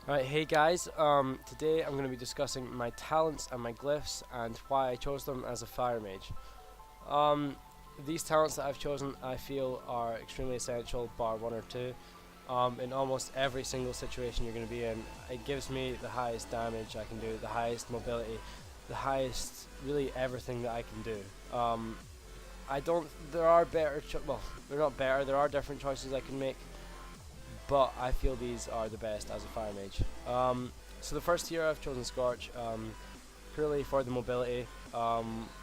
Alright, hey guys, today I'm going to be discussing my talents and my glyphs and why I chose them as a fire mage. Um, these talents that I've chosen I feel are extremely essential, bar one or two. In almost every single situation you're going to be in, it gives me the highest damage I can do, the highest mobility, the highest, really everything that I can do. I don't, there are better, well, they're not better, there are different choices I can make, but I feel these are the best as a fire mage. So the first tier I've chosen Scorch, purely for the mobility.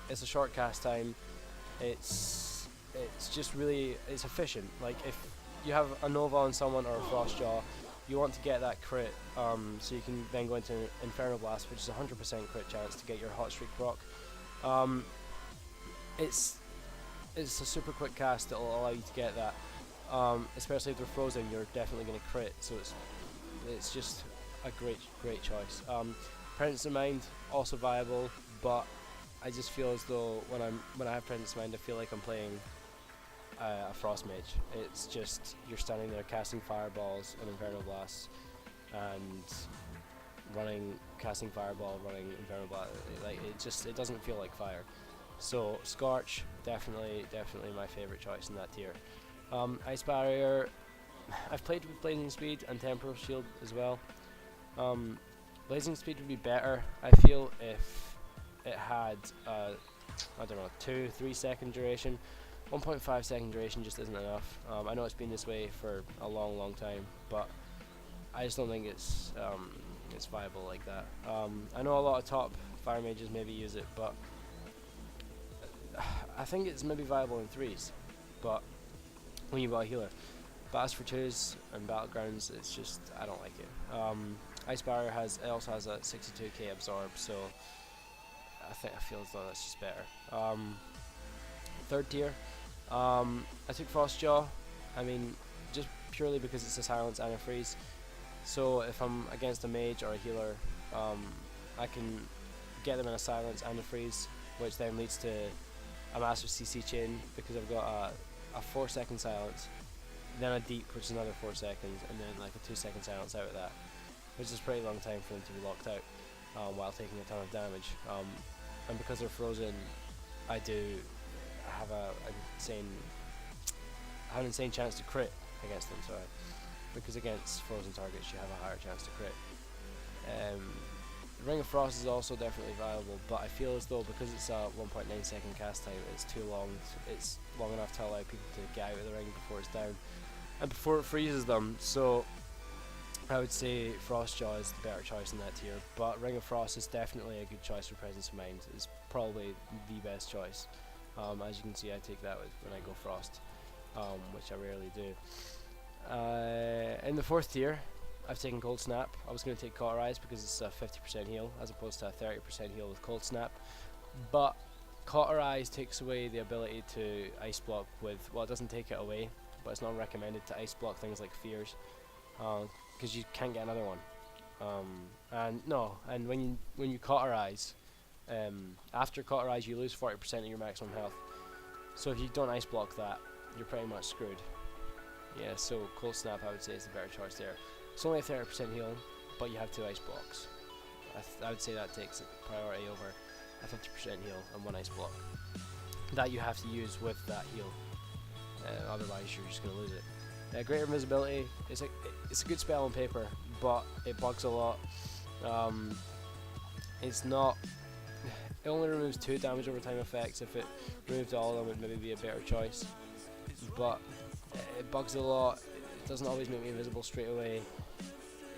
It's a short cast time. It's just really it's efficient. Like if you have a Nova on someone or a Frostjaw, you want to get that crit, so you can then go into Inferno Blast, which is a 100% crit chance to get your Hot Streak proc. It's it's a super quick cast that will allow you to get that. Especially if they're frozen, you're definitely going to crit. So it's just a great choice. Presence of Mind also viable, but I just feel as though when I have Presence of Mind, I feel like I'm playing a Frost Mage. It's just you're standing there casting fireballs and Inferno Blasts, and casting fireball, running Inferno Blast. Like it doesn't feel like fire. So Scorch, definitely my favorite choice in that tier. Ice Barrier, I've played with Blazing Speed and Temporal Shield as well. Blazing Speed would be better, I feel, if it had, I don't know, 2-3 second duration. 1.5 second duration just isn't enough. I know it's been this way for a long time, but I just don't think it's viable like that. I know a lot of top fire mages maybe use it, but I think it's maybe viable in 3s, but when you've got a healer. But as for 2s and Battlegrounds, it's just, I don't like it. Ice Barrier also has a 62k absorb, so I feel as though that's just better. Third tier, I took Frostjaw, I mean, just purely because it's a silence and a freeze. So if I'm against a mage or a healer, I can get them in a silence and a freeze, which then leads to a massive CC chain because I've got a 4-second silence, then a deep, which is another 4 seconds, and then like a 2-second silence out of that, which is a pretty long time for them to be locked out while taking a ton of damage. And because they're frozen, I have an insane chance to crit against them. Sorry, because against frozen targets you have a higher chance to crit. Ring of Frost is also definitely viable, but I feel as though because it's a 1.9 second cast time, it's too long. It's long enough to allow people to get out of the ring before it's down and before it freezes them. So I would say Frostjaw is the better choice in that tier, but Ring of Frost is definitely a good choice for Presence of Mind. It's probably the best choice. As you can see, I take that when I go Frost, which I rarely do. In the fourth tier, I've taken Cold Snap. I was going to take Cauterize because it's a 50% heal as opposed to a 30% heal with Cold Snap, but Cauterize takes away the ability to Ice Block with, well, it doesn't take it away, but it's not recommended to Ice Block things like Fears, because you can't get another one. And when you Cauterize, after Cauterize you lose 40% of your maximum health, so if you don't Ice Block that, you're pretty much screwed. Yeah, so Cold Snap I would say is the better choice there. It's only a 30% heal, but you have 2 ice blocks. I would say that takes priority over a 50% heal and 1 ice block that you have to use with that heal. Otherwise, you're just going to lose it. Greater Invisibility, it's a good spell on paper, but it bugs a lot. It only removes 2 damage over time effects. If it removed all of them, it would maybe be a better choice. But it bugs a lot. It doesn't always make me invisible straight away.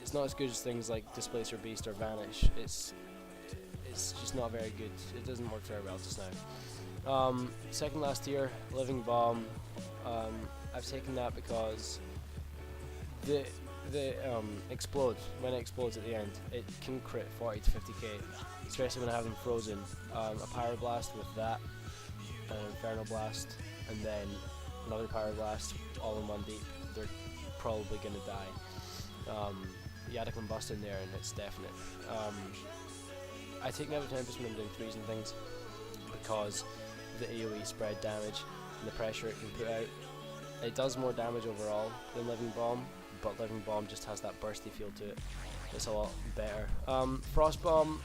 It's not as good as things like Displace or Beast or Vanish. It's just not very good. It doesn't work very well just now. Second last tier, Living Bomb. I've taken that because the explode, when it explodes at the end, it can crit 40 to 50k, especially when I have them frozen. A Pyroblast with that, an Inferno Blast, and then another Pyroblast, all in one deep. They're probably gonna die. You add a Combust in there and it's definite. I take Nether Tempest when I'm doing 3s and things because the AoE spread damage and the pressure it can put out. It does more damage overall than Living Bomb, but Living Bomb just has that bursty feel to it. it's a lot better. Frost Bomb,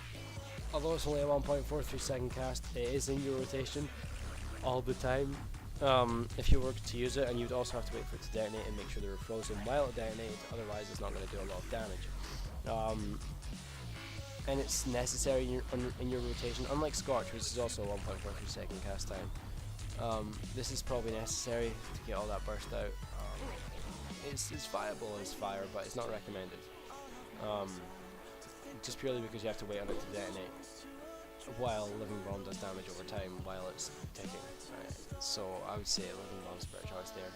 although it's only a 1.43 second cast, it is in your rotation all the time. If you were to use it, and you'd also have to wait for it to detonate and make sure they were frozen while it detonated, otherwise it's not going to do a lot of damage. And it's necessary in your rotation, unlike Scorch, which is also a 1.43 second cast time. This is probably necessary to get all that burst out. It's viable as fire, but it's not recommended. Just purely because you have to wait on it to detonate, while Living Bomb does damage over time while it's ticking. So I would say Living Bomb's better choice there.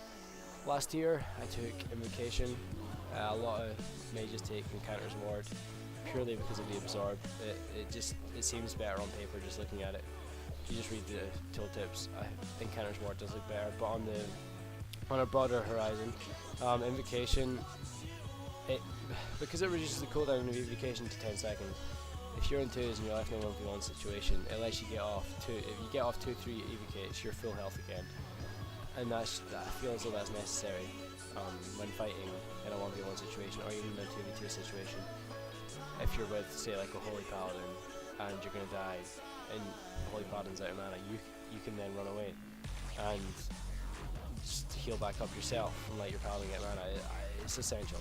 Last year I took Invocation. A lot of mages take Encounter's Ward purely because of the absorb. It seems better on paper just looking at it. You just read the tooltips. Encounter's Ward does look better, but on a broader horizon, Invocation, because it reduces the cooldown of Invocation to 10 seconds. If you're in 2s and you're left in a 1v1 situation, it lets you get off 2. If you get off 2-3 evocates, you're full health again, and I feel as though that's necessary when fighting in a 1v1 situation, or even in a 2v2 situation. If you're with, say, like a Holy Paladin, and you're gonna die, and the Holy Paladin's out of mana, you can then run away and just heal back up yourself and let your Paladin get mana. It's essential,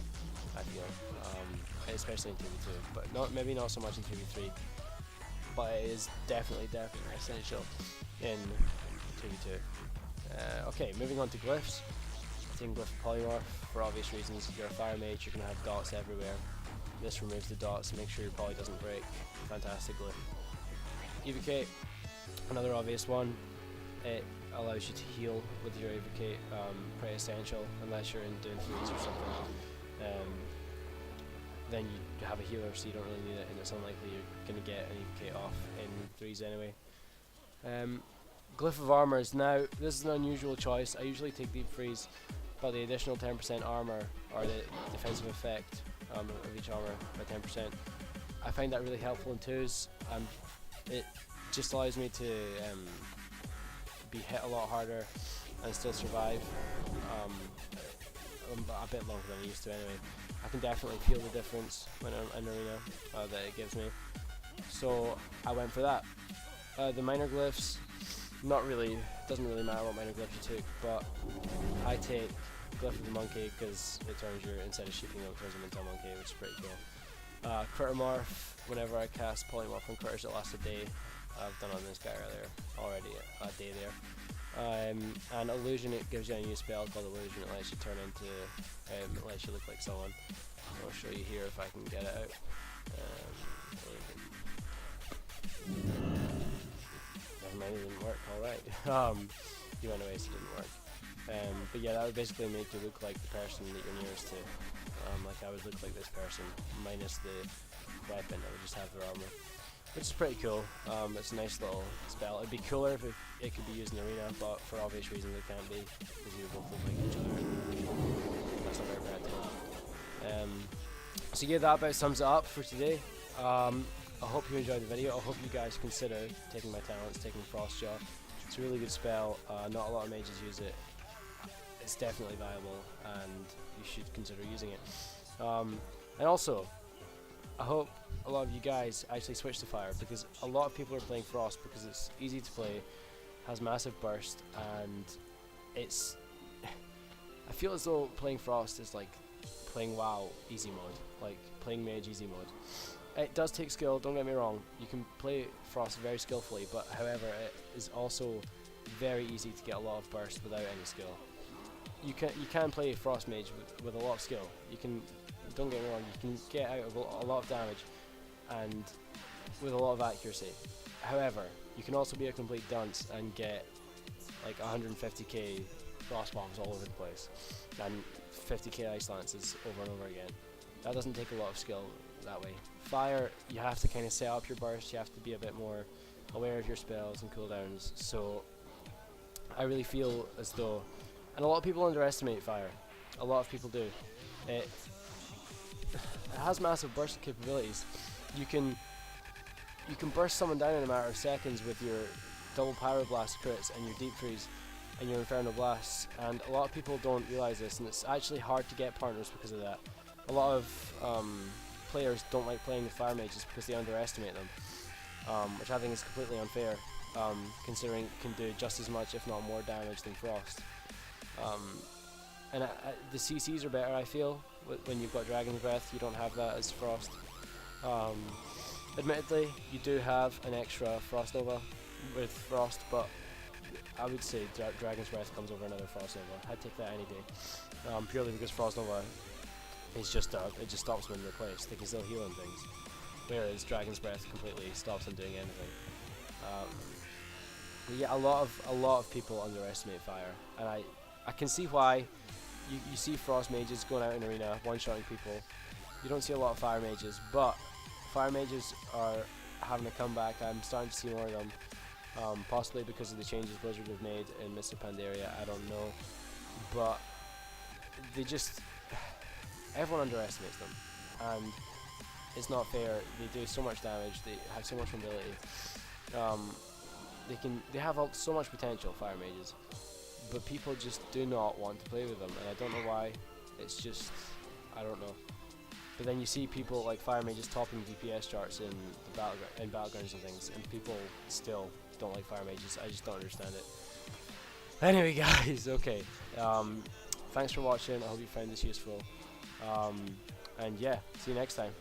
I feel, especially in 2v2, but maybe not so much in 2v3, but it is definitely essential in 2v2. Okay, moving on to glyphs. Taking Glyph of Polymorph for obvious reasons. If you're a fire mage, you're going to have dots everywhere. This removes the dots, make sure your poly doesn't break. Fantastic glyph. Evocate, another obvious one. It allows you to heal with your Evocate, pretty essential, unless you're in doing 3s or something. Then you have a healer, so you don't really need it, and it's unlikely you're going to get an Evocate off in 3s anyway. Glyph of Armors. Now, this is an unusual choice. I usually take Deep Freeze, but the additional 10% armor, or the defensive effect of each armor by 10%, I find that really helpful in 2s. It just allows me to be hit a lot harder and still survive a bit longer than I used to anyway. I can definitely feel the difference when I'm in arena that it gives me, so I went for that. The minor glyphs, doesn't really matter what minor glyph you took, but I take Glyph of the Monkey because it turns instead of shooting them, it turns them into a monkey, which is pretty cool. Critter Morph, whenever I cast Polymorph on critters that last a day. I've done on this guy earlier already, a day there. And Illusion, it gives you a new spell called Illusion. It lets you turn into, it lets you look like someone. I'll show you here if I can get it out. Never mind, it didn't work. Alright. You went away, so it didn't work. But yeah, that would basically make you look like the person that you're nearest to. Like I would look like this person, minus the weapon. I would just have their armor, which is pretty cool. It's a nice little spell. It'd be cooler if it could be used in arena, but for obvious reasons it can't be, because you both look like each other. That's not very bad. So yeah, that about sums it up for today. I hope you enjoyed the video. I hope you guys consider taking my talents, taking Frostjaw. It's a really good spell. Not a lot of mages use it. It's definitely viable, and you should consider using it. And also, I hope a lot of you guys actually switch to Fire, because a lot of people are playing Frost because it's easy to play, has massive burst, and it's I feel as though playing Frost is like playing WoW easy mode, like playing Mage easy mode. It does take skill, don't get me wrong. You can play Frost very skillfully, but however, it is also very easy to get a lot of burst without any skill. You can play Frost Mage with a lot of skill. You can, don't get me wrong, you can get out of a lot of damage and with a lot of accuracy. However, you can also be a complete dunce and get like 150k Frost Bombs all over the place and 50k Ice Lances over and over again. That doesn't take a lot of skill that way. Fire, you have to kind of set up your burst, you have to be a bit more aware of your spells and cooldowns, so I really feel as though, and a lot of people underestimate Fire, a lot of people do. It has massive burst capabilities. You can burst someone down in a matter of seconds with your double Pyroblast crits and your Deep Freeze and your Inferno Blasts, and a lot of people don't realise this, and it's actually hard to get partners because of that. A lot of players don't like playing with fire mages because they underestimate them, which I think is completely unfair, considering it can do just as much, if not more, damage than Frost. And the CCs are better, I feel, when you've got Dragon's Breath. You don't have that as Frost. Admittedly, you do have an extra Frost Nova with Frost, but I would say Dragon's Breath comes over another Frost Nova. I'd take that any day, purely because Frost Nova is just it just stops them in their place. They can still heal and things, whereas Dragon's Breath completely stops them doing anything. But yeah, a lot of people underestimate fire, and I can see why. You see Frost mages going out in arena one-shotting people. You don't see a lot of fire mages, but fire mages are having a comeback. I'm starting to see more of them, possibly because of the changes Blizzard have made in Mists of Pandaria. I don't know, but they just everyone underestimates them, and it's not fair. They do so much damage. They have so much mobility. They have so much potential, fire mages, but people just do not want to play with them, and I don't know why. It's just, I don't know. But then you see people like fire mages topping DPS charts in the battlegrounds and things, and people still don't like fire mages. I just don't understand it. Anyway, guys, okay. Thanks for watching. I hope you found this useful. And yeah, see you next time.